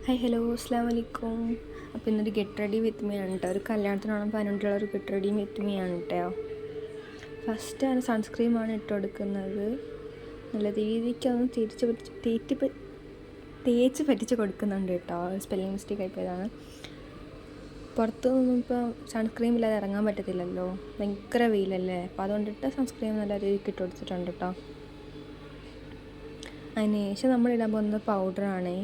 Hi hello അസ്സാം വലൈക്കും. അപ്പോൾ ഇന്നൊരു ഗെറ്റ് റെഡി വിത്ത് മീ ആണ് കേട്ടോ. ഒരു കല്യാണത്തിനോളം പറഞ്ഞിട്ടുള്ള ഒരു ഗെറ്റ് റെഡി വിത്ത് മീ ആണ് കേട്ടോ. ഫസ്റ്റ് ഞാൻ സൺസ്ക്രീമാണ് ഇട്ട് കൊടുക്കുന്നത്. നല്ല രീതിക്കൊന്ന് തേച്ച് പറ്റിച്ച് കൊടുക്കുന്നുണ്ട് കേട്ടോ. സ്പെല്ലിംഗ് മിസ്റ്റേക്ക് ആയിപ്പോയതാണ്. പുറത്തു നിന്നും ഇപ്പോൾ സൺസ്ക്രീം ഇല്ലാതെ ഇറങ്ങാൻ പറ്റത്തില്ലല്ലോ, ഭയങ്കര വെയിലല്ലേ. അപ്പോൾ അതുകൊണ്ടിട്ട് സൺസ്ക്രീം നല്ല രീതിക്ക് ഇട്ട് കൊടുത്തിട്ടുണ്ട് കേട്ടോ. അതിന് ശേഷം നമ്മൾ ഇടാൻ പോകുന്നത് പൗഡറാണേ.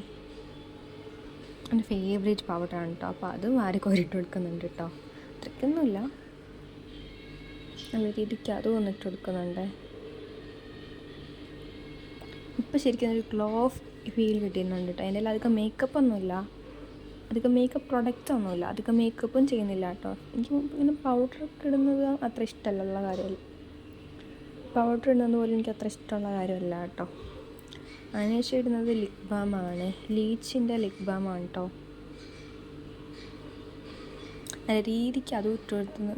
എൻ്റെ ഫേവറേറ്റ് പൗഡറാണ് കേട്ടോ. അപ്പോൾ അത് കോരിട്ട് കൊടുക്കുന്നുണ്ട് കേട്ടോ. അത്രയ്ക്കൊന്നുമില്ല, നല്ല രീതിക്ക് അതും ഒന്നിട്ട് കൊടുക്കുന്നുണ്ട്. ഇപ്പം ശരിക്കും ഒരു ഗ്ലോ ഫീൽ കിട്ടുന്നുണ്ട് കേട്ടോ. അതിൻ്റെ അധികം മേക്കപ്പ് ഒന്നുമില്ല, അധികം മേക്കപ്പ് പ്രൊഡക്റ്റ്സ് ഒന്നുമില്ല, അധികം മേക്കപ്പും ചെയ്യുന്നില്ല കേട്ടോ. എനിക്ക് ഇങ്ങനെ പൗഡറൊക്കെ ഇടുന്നത് അത്ര ഇഷ്ടമുള്ള കാര്യമല്ല. പൗഡർ ഇടുന്നത് പോലും എനിക്ക് അത്ര ഇഷ്ടമുള്ള കാര്യമല്ല കേട്ടോ. അതിനുശേഷം ഇടുന്നത് ലിപ് ബാമാണ്, ലീച്ചിൻ്റെ ലിപ് ബാമാണ് കേട്ടോ. നല്ല രീതിക്ക് അതും ഇട്ട് കൊടുത്ത്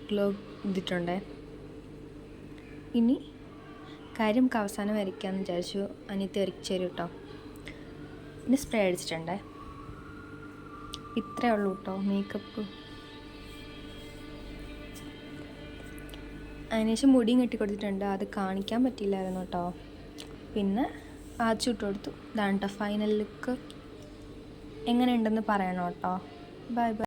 ഗ്ലോ ചെയ്തിട്ടുണ്ടേ. ഇനി കാര്യം നമുക്ക് അവസാനം വരയ്ക്കാമെന്ന് വിചാരിച്ചു. അനിയത്തി വരച്ച് തരും കേട്ടോ. പിന്നെ സ്പ്രേ അടിച്ചിട്ടുണ്ടേ. ഇത്രയേ ഉള്ളൂ കേട്ടോ മേക്കപ്പ്. അതിനുശേഷം മുടിയും കെട്ടി കൊടുത്തിട്ടുണ്ട്. അത് കാണിക്കാൻ പറ്റിയില്ലായിരുന്നു കേട്ടോ. പിന്നെ ആച്ചിട്ട് കൊടുത്തു. ഇതാണ് കേട്ടോ ഫൈനൽ ലുക്ക്. എങ്ങനെ ഉണ്ടെന്ന് പറയണം കേട്ടോ. Bye bye.